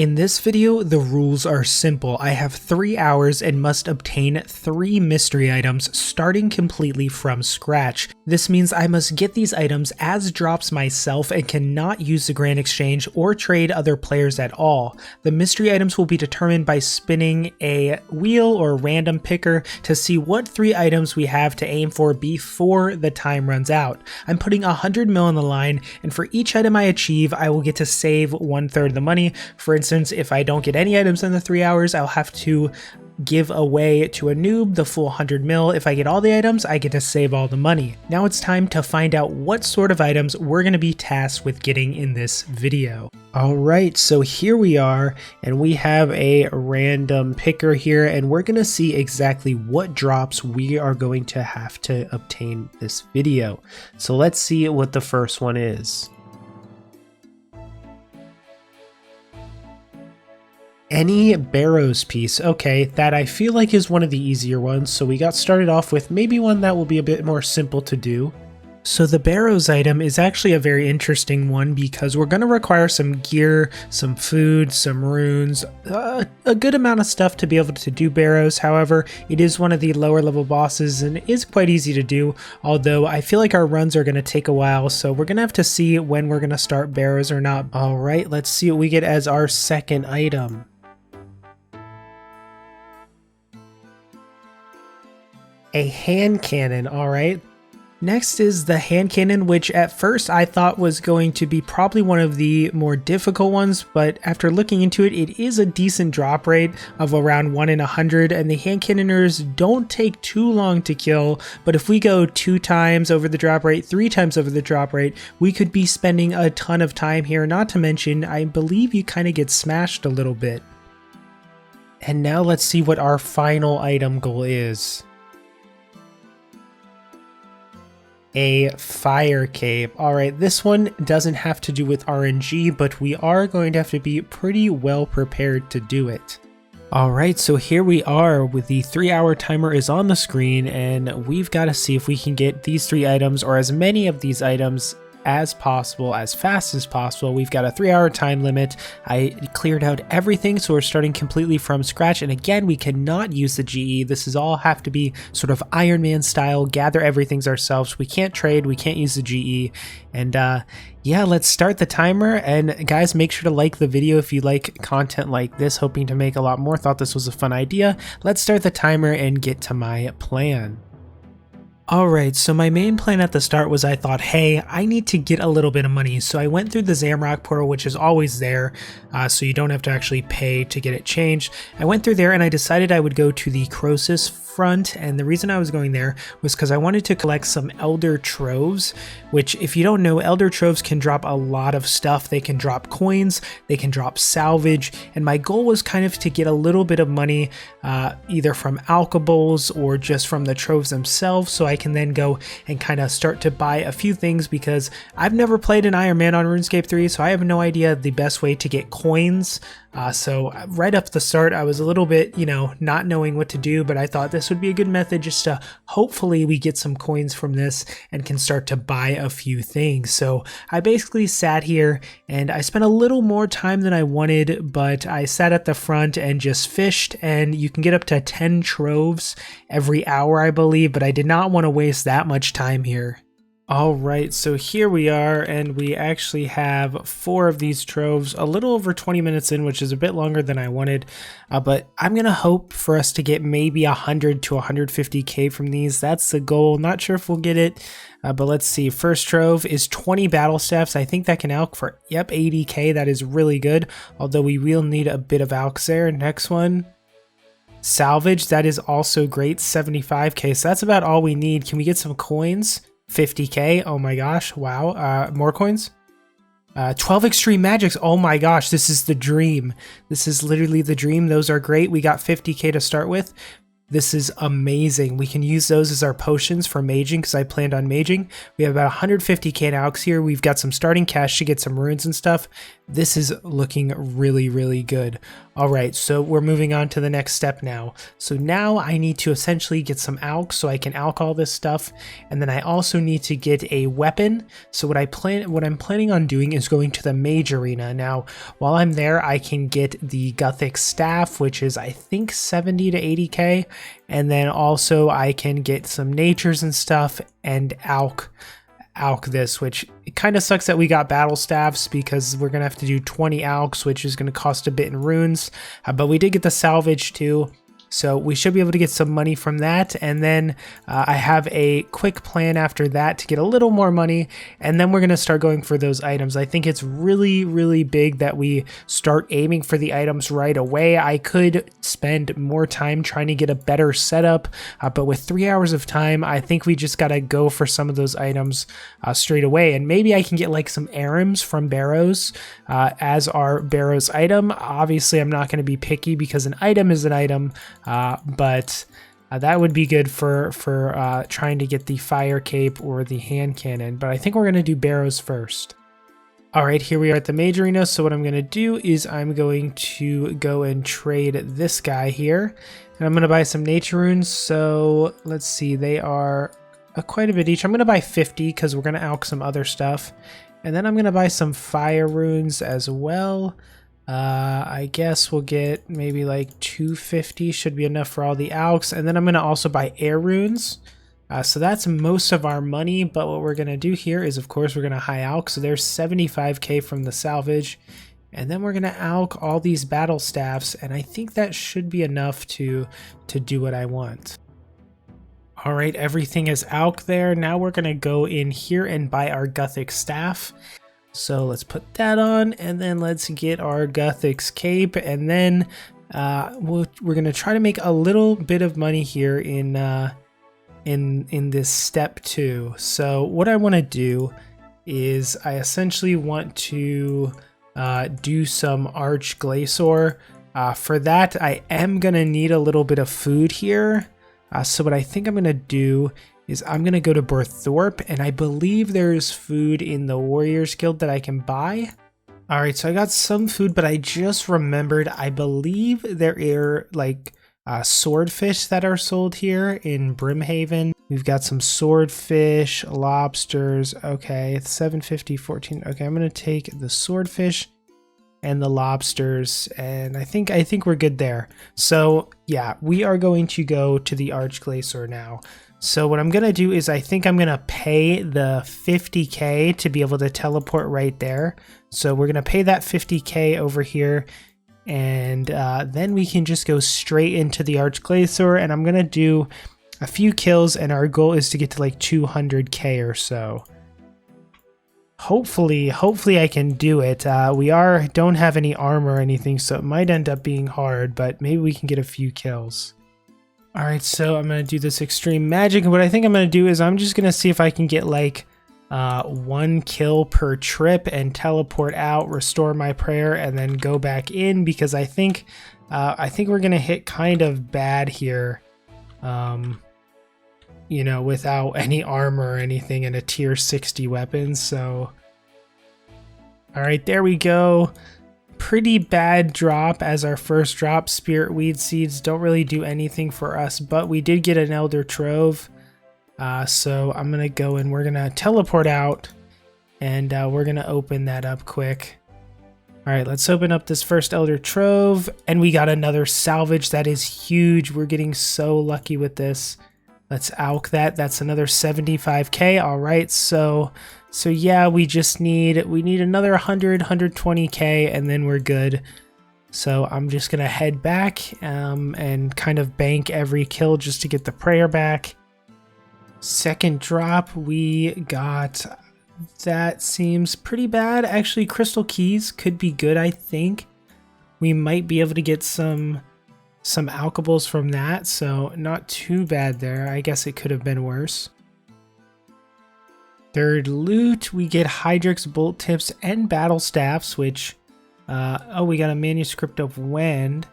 In this video, the rules are simple. I have 3 hours and must obtain 3 mystery items starting completely from scratch. This means I must get these items as drops myself and cannot use the grand exchange or trade other players at all. The mystery items will be determined by spinning a wheel or random picker to see what 3 items we have to aim for before the time runs out. I'm putting 100 mil on the line, and for each item I achieve, I will get to save 1/3 of the money. For instance, if I don't get any items in the 3 hours, I'll have to give away to a noob the full 100 mil. If I get all the items, I get to save all the money. Now it's time to find out what sort of items we're going to be tasked with getting in this video. Alright, so here we are, and we have a random picker here, and we're going to see exactly what drops we are going to have to obtain this video. So let's see what the first one is. Any barrows piece. Okay, that I feel like is one of the easier ones, so we got started off with maybe one that will be a bit more simple to do. So the barrows item is actually a very interesting one because we're going to require some gear, some food, some runes, a good amount of stuff to be able to do barrows. However, it is one of the lower level bosses and is quite easy to do, although I feel like our runs are going to take a while, so we're going to have to see when we're going to start barrows or not. Alright, let's see what we get as our second item. A hand cannon, alright. Next is the hand cannon, which at first I thought was going to be probably one of the more difficult ones, but after looking into it, it is a decent drop rate of around 1 in 100, and the hand cannoners don't take too long to kill, but if we go 2 times over the drop rate, 3 times over the drop rate, we could be spending a ton of time here, not to mention, I believe you kind of get smashed a little bit. And now let's see what our final item goal is. A fire cape. Alright, this one doesn't have to do with RNG, but we are going to have to be pretty well prepared to do it. Alright, so here we are with the 3-hour timer is on the screen, and we've got to see if we can get these 3 items or as many of these items as possible, as fast as possible. We've got a 3-hour time limit. I cleared out everything, so we're starting completely from scratch, and again, we cannot use the GE. This is all have to be sort of Iron Man style, gather everything ourselves. We can't trade, we can't use the GE, and yeah, let's start the timer. And guys, make sure to like the video if you like content like this, hoping to make a lot more. Thought this was a fun idea. Let's start the timer and get to my plan. Alright, so my main plan at the start was I thought, hey, I need to get a little bit of money. So I went through the Zamrock portal, which is always there, so you don't have to actually pay to get it changed. I went through there and I decided I would go to the Croesus front, and the reason I was going there was because I wanted to collect some Elder Troves, which if you don't know, Elder Troves can drop a lot of stuff. They can drop coins, they can drop salvage, and my goal was kind of to get a little bit of money either from alkables or just from the Troves themselves, so I can then go and kind of start to buy a few things, because I've never played an Ironman on RuneScape 3, so I have no idea the best way to get coins. So right up the start, I was a little bit, not knowing what to do, but I thought this would be a good method just to hopefully we get some coins from this and can start to buy a few things. So I basically sat here and I spent a little more time than I wanted, but I sat at the front and just fished, and you can get up to 10 troves every hour, I believe, but I did not want to waste that much time here. Alright, so here we are, and we actually have 4 of these troves, a little over 20 minutes in, which is a bit longer than I wanted, but I'm going to hope for us to get maybe 100 to 150k from these. That's the goal. Not sure if we'll get it, but let's see. First trove is 20 battle staffs. I think that can alch for, 80k. That is really good, although we will need a bit of alch there. Next one. Salvage, that is also great, 75k, so that's about all we need. Can we get some coins? 50k, oh my gosh, wow. More coins? 12 extreme magics, oh my gosh, this is the dream. This is literally the dream. Those are great. We got 50k to start with. This is amazing. We can use those as our potions for maging, because I planned on maging. We have about 150k in alch here. We've got some starting cash to get some runes and stuff. This is looking really, really good. All right, so we're moving on to the next step now. So now I need to essentially get some alch so I can alch all this stuff. And then I also need to get a weapon. So what I'm planning on doing is going to the mage arena. Now, while I'm there, I can get the Gothic staff, which is I think 70 to 80k. And then also I can get some natures and stuff and alch this, which it kind of sucks that we got battle staffs because we're gonna have to do 20 alchs, which is gonna cost a bit in runes, but we did get the salvage too, so we should be able to get some money from that. And then I have a quick plan after that to get a little more money, and then we're gonna start going for those items. I think it's really, really big that we start aiming for the items right away. I could spend more time trying to get a better setup, but with 3 hours of time, I think we just gotta go for some of those items straight away. And maybe I can get like some arams from barrows as our barrows item. Obviously, I'm not gonna be picky because an item is an item. But that would be good for trying to get the fire cape or the hand cannon, but I think we're going to do barrows first. All right, here we are at the mage arena. So what I'm going to do is I'm going to go and trade this guy here, and I'm going to buy some nature runes. So let's see, they are quite a bit each. I'm going to buy 50 because we're going to alch some other stuff, and then I'm going to buy some fire runes as well. I guess we'll get maybe like 250 should be enough for all the alchs. And then I'm going to also buy air runes. So that's most of our money. But what we're going to do here is, of course, we're going to high alch. So there's 75k from the salvage. And then we're going to alch all these battle staffs. And I think that should be enough to do what I want. All right, everything is alch there. Now we're going to go in here and buy our Gothic staff. So let's put that on, and then let's get our Gothic's cape, and then we're gonna try to make a little bit of money here in this step 2. So what I want to do is I essentially want to do some arch Glacor. For that, I am gonna need a little bit of food here. So what I think I'm gonna do is I'm going to go to Berthorpe, and I believe there's food in the Warriors Guild that I can buy. All right, so I got some food, but I just remembered, I believe there are like swordfish that are sold here in Brimhaven. We've got some swordfish, lobsters. Okay, it's 750, 14. Okay, I'm going to take the swordfish and the lobsters, and I think we're good there. So yeah, we are going to go to the Arch Glacor now. So what I'm going to do is I think I'm going to pay the 50k to be able to teleport right there. So we're going to pay that 50k over here, and then we can just go straight into the Arch Glacor, and I'm going to do a few kills, and our goal is to get to like 200k or so. Hopefully I can do it. We don't have any armor or anything, so it might end up being hard, but maybe we can get a few kills. All right, so I'm going to do this extreme magic, and what I think I'm going to do is I'm just going to see if I can get like 1 kill per trip and teleport out, restore my prayer, and then go back in, because I think we're going to hit kind of bad here, you know, without any armor or anything and a tier 60 weapon. So all right, there we go. Pretty bad drop as our first drop. Spirit weed seeds don't really do anything for us, but we did get an elder trove. So I'm gonna go and we're gonna teleport out, and we're gonna open that up quick. All right, let's open up this first elder trove, and we got another salvage. That is huge. We're getting so lucky with this. Let's alch that. That's another 75k. All right, so yeah, we need another 120k, and then we're good. So I'm just gonna head back and kind of bank every kill just to get the prayer back. Second drop we got, that seems pretty bad. Actually, crystal keys could be good. I think we might be able to get some alchables from that, so not too bad there. I guess it could have been worse. Third loot, we get Hydrix bolt tips and battle staffs, which oh, we got a manuscript of Wind.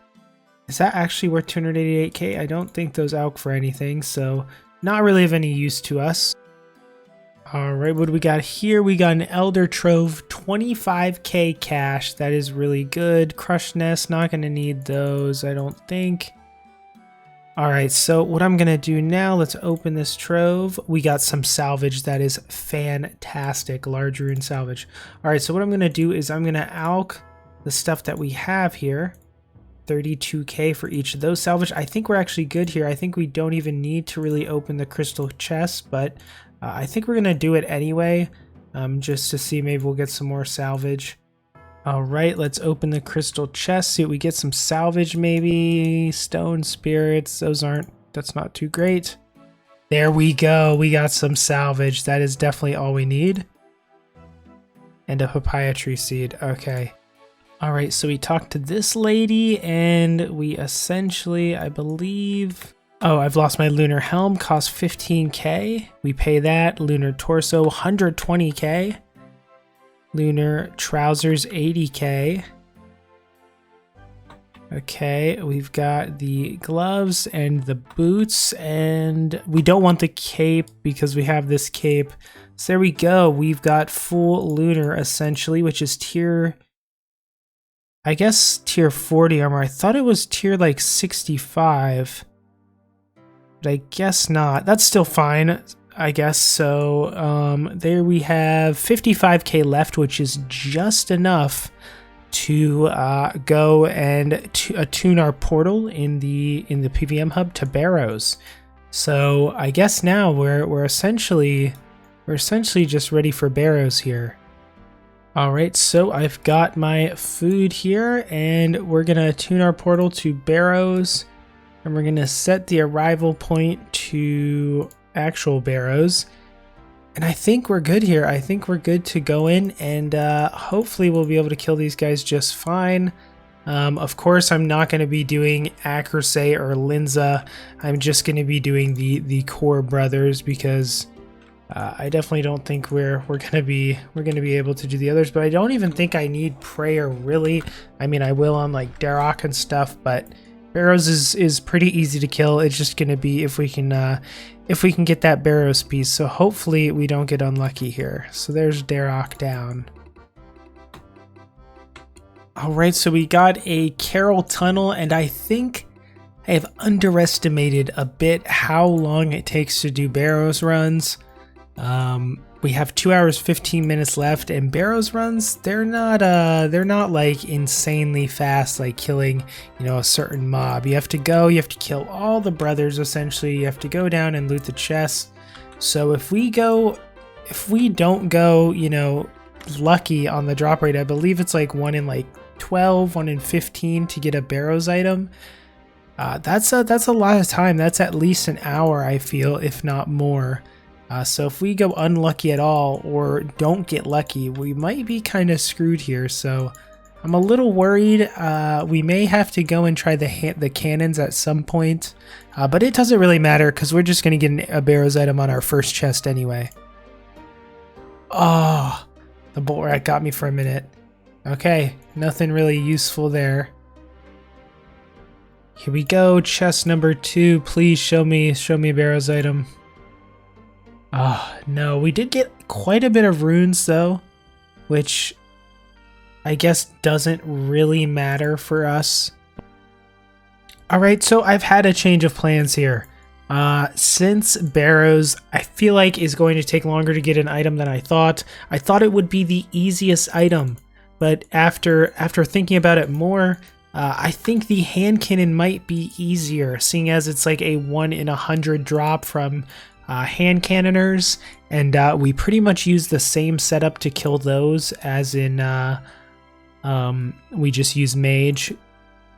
Is that actually worth 288k? I don't think those alch for anything, so not really of any use to us. All right, what do we got here? We got an Elder Trove, 25k cash. That is really good. Crushed Nest, not going to need those, I don't think. All right, so what I'm going to do now, let's open this trove. We got some salvage that is fantastic, large rune salvage. All right, so what I'm going to do is I'm going to alch the stuff that we have here. 32k for each of those salvage. I think we're actually good here. I think we don't even need to really open the crystal chest, but I think we're going to do it anyway, just to see maybe we'll get some more salvage. All right, let's open the crystal chest, see if we get some salvage maybe. Stone spirits, that's not too great. There we go, we got some salvage. That is definitely all we need. And a papaya tree seed, okay. All right, so we talked to this lady and we essentially, I believe... Oh, I've lost my lunar helm, cost 15k. We pay that. Lunar torso, 120k. Lunar trousers, 80k. Okay, we've got the gloves and the boots, and we don't want the cape because we have this cape. So there we go. We've got full lunar essentially, which is tier... I guess tier 40 armor. I thought it was tier like 65. But I guess not. That's still fine, I guess. So there we have 55k left, which is just enough to go and attune our portal in the PVM hub to barrows. So I guess now we're essentially just ready for barrows here. All right, so I've got my food here, and we're gonna attune our portal to barrows. And we're going to set the arrival point to actual barrows. And I think we're good here. I think we're good to go in, and hopefully we'll be able to kill these guys just fine. Of course, I'm not going to be doing Acrosay or Linza. I'm just going to be doing the core brothers because I definitely don't think we're going to be able to do the others. But I don't even think I need prayer really. I mean, I will on like Darok and stuff, but barrows is pretty easy to kill. It's just going to be if we can get that barrows piece. So hopefully we don't get unlucky here. So there's Darok down. All right, so we got a Carol tunnel, and I think I have underestimated a bit how long it takes to do barrows runs. We have 2 hours 15 minutes left, and barrows runs, they're not like insanely fast, like killing, you know, a certain mob. You have to kill all the brothers essentially. You have to go down and loot the chest. So if we don't go, you know, lucky on the drop rate, I believe it's like 1 in like 12, 1 in 15 to get a barrows item. That's a lot of time. That's at least an hour, I feel, if not more. So if we go unlucky at all or don't get lucky, we might be kind of screwed here. So I'm a little worried. We may have to go and try the cannons at some point, but it doesn't really matter because we're just going to get a barrows item on our first chest anyway. Oh, the bolt rat got me for a minute. Okay, nothing really useful there. Here we go, chest number 2. Please show me a barrows item. Oh, no, we did get quite a bit of runes though, which I guess doesn't really matter for us. All right, so I've had a change of plans here. Since barrows, I feel like is going to take longer to get an item than I thought. I thought it would be the easiest item, but after thinking about it more, I think the hand cannon might be easier, seeing as it's like a 1 in 100 drop from hand cannoners, and we pretty much use the same setup to kill those as in we just use mage.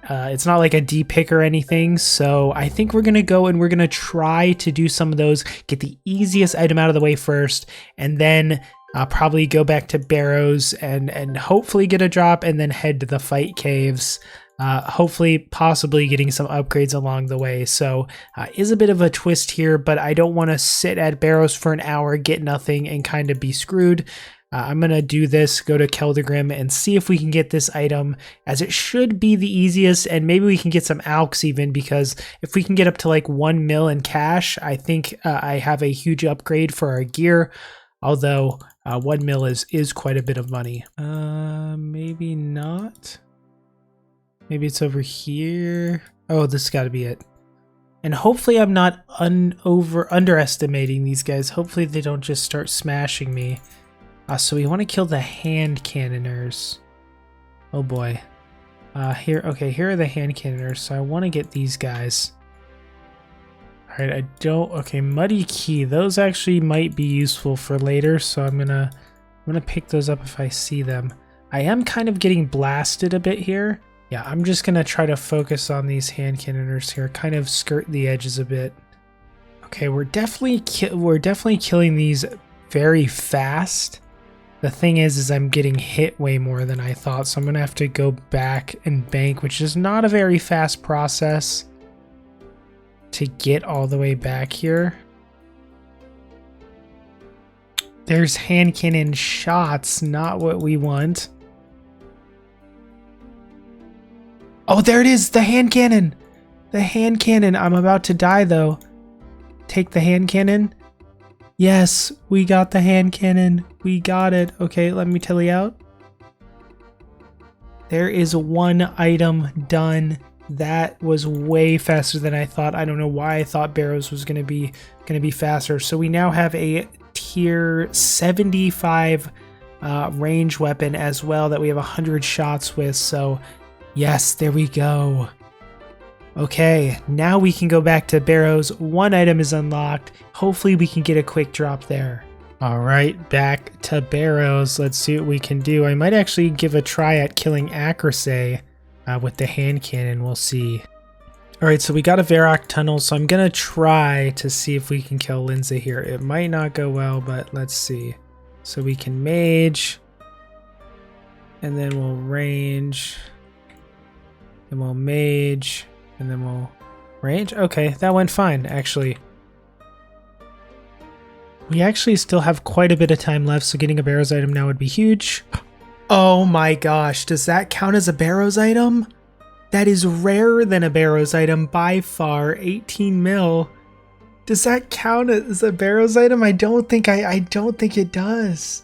It's not like a D-pick or anything, so I think we're gonna go and we're gonna try to do some of those, get the easiest item out of the way first, and then probably go back to barrows and hopefully get a drop, and then head to the fight caves. Hopefully, possibly getting some upgrades along the way. So is a bit of a twist here, but I don't want to sit at barrows for an hour, get nothing, and kind of be screwed. I'm going to do this, go to Keldegrim, and see if we can get this item, as it should be the easiest, and maybe we can get some alchs even, because if we can get up to like 1 mil in cash, I think I have a huge upgrade for our gear. Although 1 mil is quite a bit of money. Maybe not. Maybe it's over here. Oh, this has got to be it. And hopefully I'm not underestimating these guys. Hopefully they don't just start smashing me. So we want to kill the hand cannoners. Oh boy. Here are the hand cannoners. So I want to get these guys. Alright, okay, Muddy Key. Those actually might be useful for later, so I'm gonna pick those up if I see them. I am kind of getting blasted a bit here. Yeah, I'm just gonna try to focus on these hand cannoners here, kind of skirt the edges a bit. Okay, we're definitely killing these very fast. The thing is I'm getting hit way more than I thought, so I'm gonna have to go back and bank, which is not a very fast process to get all the way back here. There's hand cannon shots, not what we want. Oh, there it is, the hand cannon. The hand cannon. I'm about to die though. Take the hand cannon. Yes, we got the hand cannon. We got it. Okay, let me tally out. There is 1 item done. That was way faster than I thought. I don't know why I thought barrows was gonna be faster. So we now have a tier 75 range weapon as well that we have 100 shots with. So yes, there we go. Okay, now we can go back to barrows. 1 item is unlocked. Hopefully we can get a quick drop there. All right, back to barrows. Let's see what we can do. I might actually give a try at killing Accuracy with the hand cannon. We'll see. All right, so we got a Varrock tunnel, so I'm gonna try to see if we can kill Lindsay here. It might not go well, but let's see. So we can mage, and then we'll range, and we'll mage, and then we'll range. Okay, that went fine, actually. We actually still have quite a bit of time left, so getting a barrows item now would be huge. Oh my gosh, does that count as a barrows item? That is rarer than a barrows item by far, 18 mil. Does that count as a barrows item? I don't think it does.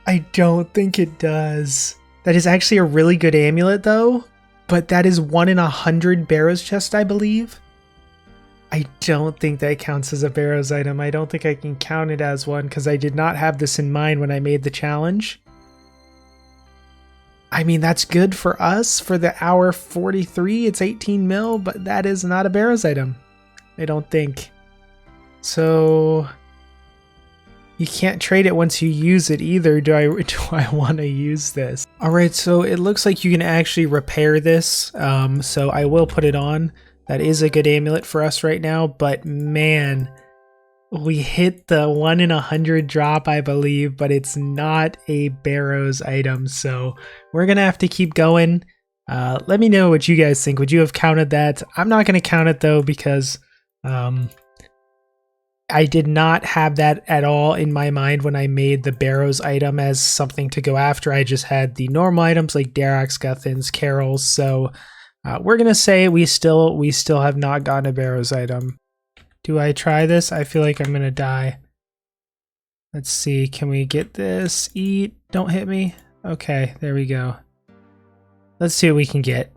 I don't think it does. That is actually a really good amulet though, but that is 1 in 100 barrows chest, I believe. I don't think that counts as a barrows item. I don't think I can count it as one because I did not have this in mind when I made the challenge. I mean, that's good for us for the hour 43. It's 18 mil, but that is not a barrows item. I don't think. So you can't trade it once you use it either. Do I want to use this? All right, so it looks like you can actually repair this. So I will put it on. That is a good amulet for us right now, but man, we hit the 1 in 100 drop, I believe, but it's not a barrows item, so we're gonna have to keep going. Let me know what you guys think. Would you have counted that? I'm not gonna count it though because I did not have that at all in my mind when I made the barrows item as something to go after. I just had the normal items like Darrochs, Guthans, Carols, so we're gonna say we still have not gotten a barrows item. Do I try this? I feel like I'm gonna die. Let's see, can we get this? Eat, don't hit me. Okay, there we go. Let's see what we can get.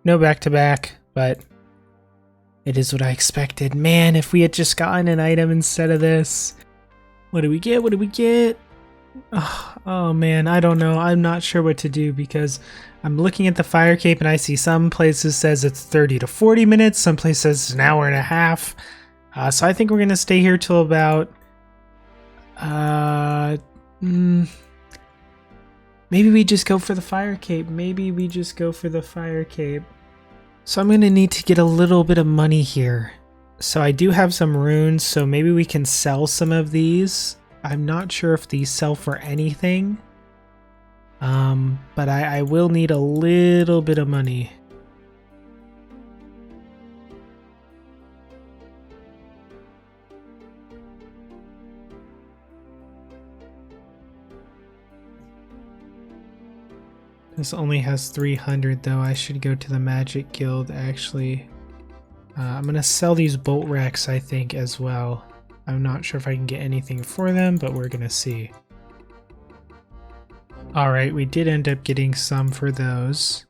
No back-to-back, but it is what I expected. Man, if we had just gotten an item instead of this. What do we get? What do we get? Oh man, I don't know. I'm not sure what to do because I'm looking at the fire cape and I see some places says it's 30 to 40 minutes, some places says it's an hour and a half. So I think we're gonna stay here till about maybe we just go for the fire cape. Maybe we just go for the fire cape. So I'm gonna need to get a little bit of money here. So I do have some runes, so maybe we can sell some of these. I'm not sure if these sell for anything. But I will need a little bit of money. This only has 300 though. I should go to the Magic Guild actually. I'm gonna sell these bolt racks I think as well. I'm not sure if I can get anything for them, but we're gonna see. Alright, we did end up getting some for those.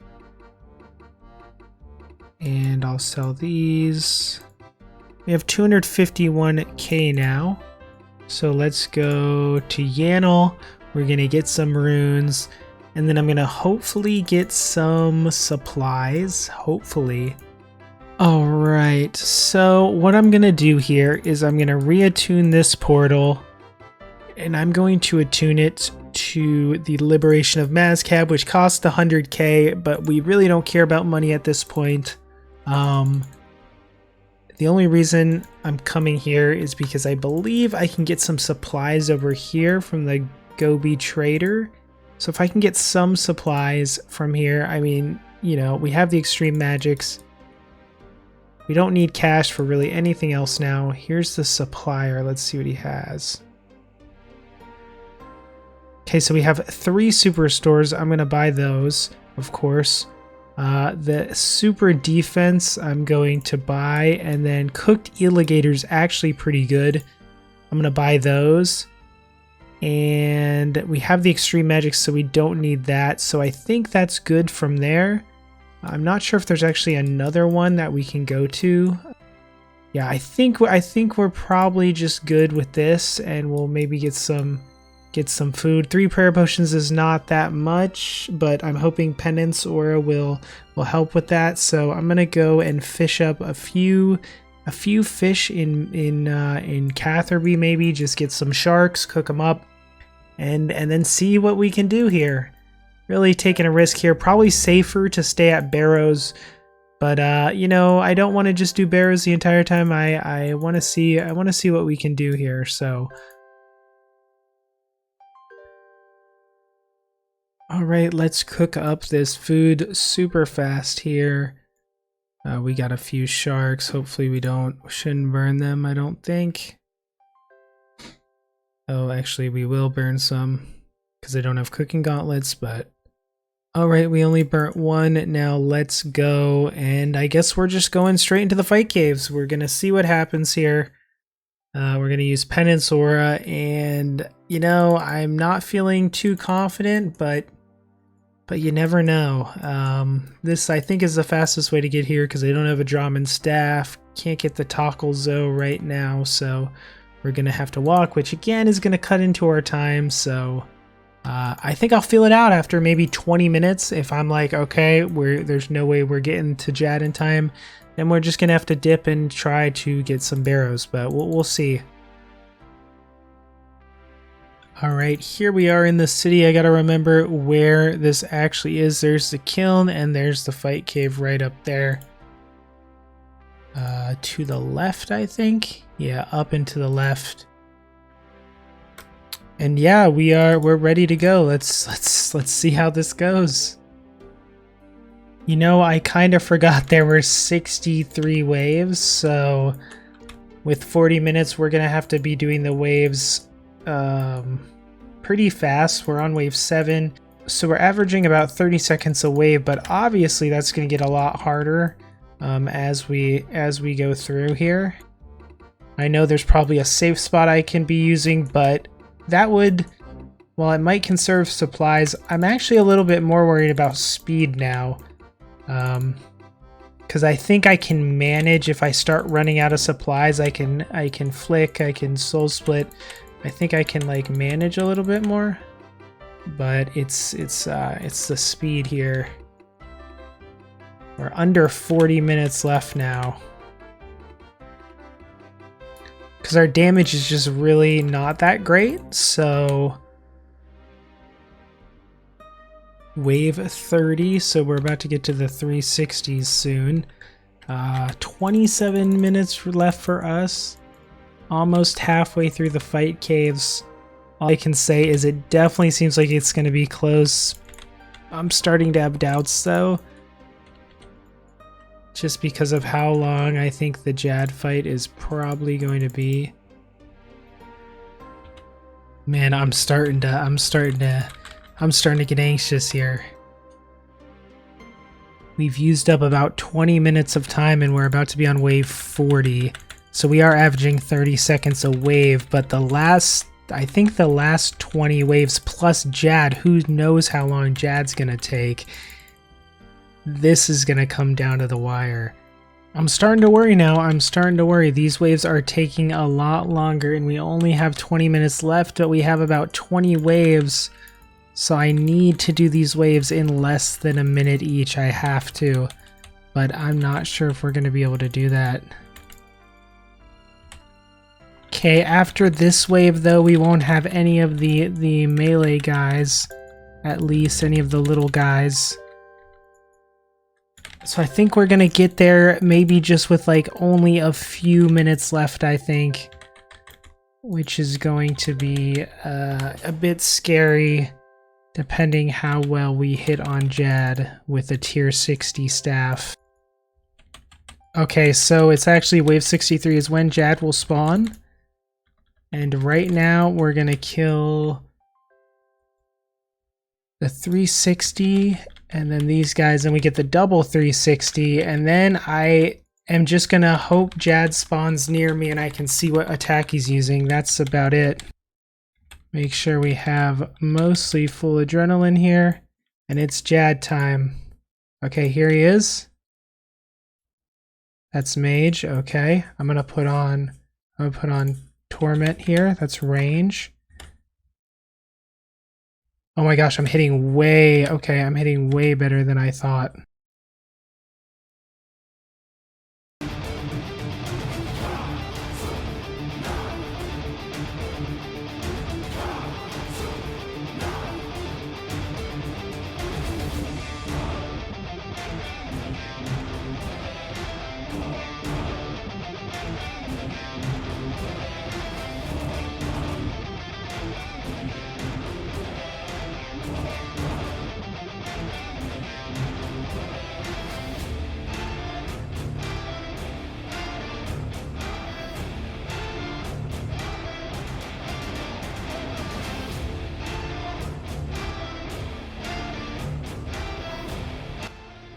And I'll sell these. We have 251k now. So let's go to Yanel. We're gonna get some runes. And then I'm gonna hopefully get some supplies. Hopefully. Alright, so what I'm gonna do here is I'm gonna reattune this portal. And I'm going to attune it to the Liberation of Mazcab, which costs 100k, but we really don't care about money at this point. The only reason I'm coming here is because I believe I can get some supplies over here from the Gobi trader. So if I can get some supplies from here, I mean, you know, we have the extreme magics. We don't need cash for really anything else now. Here's the supplier. Let's see what he has. Okay, so we have 3 superstores. I'm going to buy those, of course. The super defense I'm going to buy, and then cooked alligator is actually pretty good. I'm going to buy those. And we have the extreme magic, so we don't need that. So I think that's good from there. I'm not sure if there's actually another one that we can go to. Yeah, I think we're probably just good with this, and we'll maybe get some food. 3 prayer potions is not that much, but I'm hoping penance aura will help with that. So I'm gonna go and fish up a few fish in Catherby, maybe just get some sharks, cook them up, and then see what we can do here. Really taking a risk here. Probably safer to stay at barrows, but you know, I don't want to just do barrows the entire time. I want to see what we can do here. So. Alright, let's cook up this food super fast here. We got a few sharks. Hopefully we shouldn't burn them, I don't think. Oh, actually we will burn some because I don't have cooking gauntlets, but... Alright, we only burnt 1. Now let's go, and I guess we're just going straight into the fight caves. We're gonna see what happens here. We're gonna use penance aura, and you know, I'm not feeling too confident, but you never know. This, I think, is the fastest way to get here because I don't have a Draman staff. Can't get the Tackle Zo right now, so we're going to have to walk, which again is going to cut into our time. So I think I'll feel it out after maybe 20 minutes. If I'm like, okay, there's no way we're getting to Jad in time, then we're just going to have to dip and try to get some barrows, but we'll see. Alright, here we are in the city. I gotta remember where this actually is. There's the kiln and there's the fight cave right up there. To the left, I think. Yeah, up and to the left. And yeah, we're ready to go. Let's see how this goes. You know, I kind of forgot there were 63 waves, so with 40 minutes we're gonna have to be doing the waves pretty fast. We're on wave 7, so we're averaging about 30 seconds a wave, but obviously that's going to get a lot harder as we go through here. I know there's probably a safe spot I can be using, but that would, while it might conserve supplies, I'm actually a little bit more worried about speed now, because I think I can manage. If I start running out of supplies, I can flick, I can soul split. I think I can like manage a little bit more, but it's the speed here. We're under 40 minutes left now, because our damage is just really not that great. So wave 30, so we're about to get to the 360s soon. 27 minutes left for us. Almost halfway through the fight caves. All I can say is it definitely seems like it's going to be close. I'm starting to have doubts though, just because of how long I think the Jad fight is probably going to be. Man, I'm starting to get anxious here. We've used up about 20 minutes of time and we're about to be on wave 40. So we are averaging 30 seconds a wave, but I think the last 20 waves plus Jad, who knows how long Jad's gonna take, this is gonna come down to the wire. I'm starting to worry now. I'm starting to worry. These waves are taking a lot longer and we only have 20 minutes left, but we have about 20 waves. So I need to do these waves in less than a minute each. I have to, but I'm not sure if we're going to be able to do that. Okay, after this wave though, we won't have any of the melee guys, at least any of the little guys. So I think we're gonna get there maybe just with like only a few minutes left, I think, which is going to be a bit scary depending how well we hit on Jad with a tier 60 staff. Okay, so it's actually wave 63 is when Jad will spawn. And right now we're gonna kill the 360 and then these guys, and we get the double 360, and then I am just gonna hope Jad spawns near me and I can see what attack he's using. That's about it. Make sure we have mostly full adrenaline here, and it's Jad time. Okay, here he is. That's mage. Okay, I'm gonna put on torment here. That's range. Oh my gosh, I'm hitting way, okay, I'm hitting way better than I thought.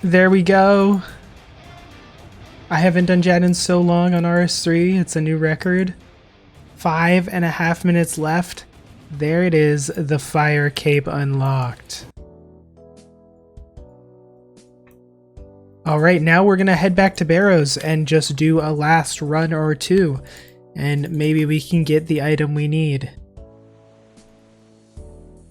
There we go. I haven't done Jad in so long on RS3. It's a new record. 5.5 minutes left. There it is, the fire cape unlocked. Alright, now we're gonna head back to Barrows and just do a last run or two. And maybe we can get the item we need.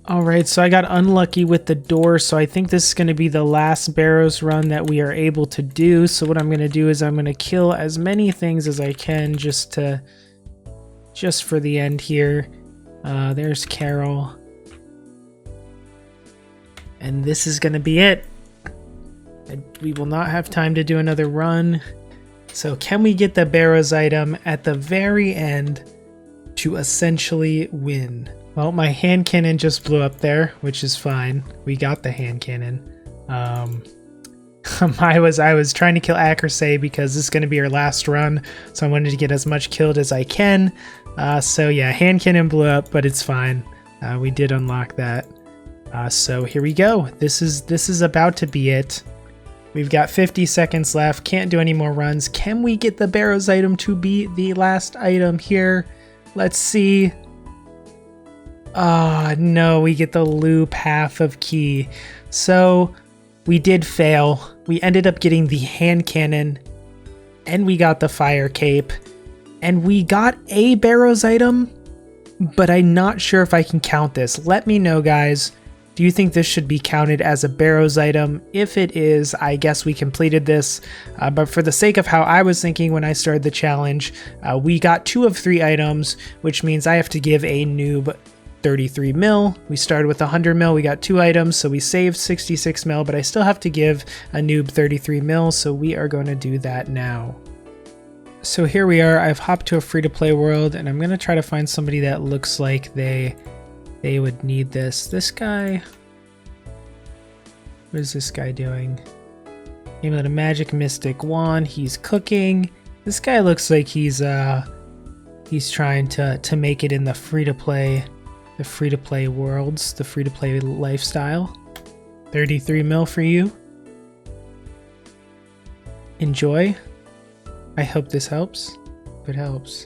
Alright, so I got unlucky with the door, so I think this is going to be the last Barrows run that we are able to do. So what I'm going to do is I'm going to kill as many things as I can just for the end here. There's Carol. And this is going to be it. We will not have time to do another run. So can we get the Barrows item at the very end to essentially win? Well, my hand cannon just blew up there, which is fine. We got the hand cannon. I was trying to kill Accuracy because this is going to be our last run, so I wanted to get as much killed as I can. So yeah, hand cannon blew up, but it's fine. We did unlock that. So here we go. This is about to be it. We've got 50 seconds left. Can't do any more runs. Can we get the Barrows item to be the last item here? Let's see. No, we get the loop half of key. So we did fail. We ended up getting the hand cannon and we got the fire cape and we got a Barrows item, but I'm not sure if I can count this. Let me know, guys. Do you think this should be counted as a Barrows item? If it is, I guess we completed this. But for the sake of how I was thinking when I started the challenge, we got 2 of 3 items, which means I have to give a noob 33 mil. We started with 100 mil, we got 2 items, so we saved 66 mil, but I still have to give a noob 33 mil, so we are going to do that now. So here we are. I've hopped to a free-to-play world, and I'm going to try to find somebody that looks like they would need this. This guy, what is this guy doing? Name of the magic mystic wand. He's cooking. This guy looks like he's trying to make it in the free-to-play worlds, the free-to-play lifestyle. 33 mil for you. Enjoy. I hope this helps. it helps.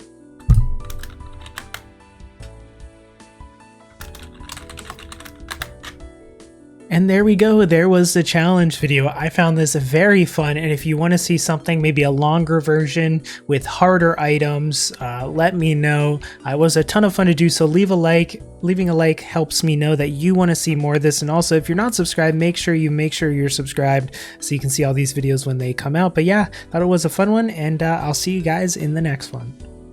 And there we go, there was the challenge video. I found this very fun, and if you want to see something, maybe a longer version with harder items, let me know. It was a ton of fun to do, so leave a like. Leaving a like helps me know that you want to see more of this, and also if you're not subscribed, make sure you're subscribed so you can see all these videos when they come out. But yeah, thought it was a fun one, and I'll see you guys in the next one.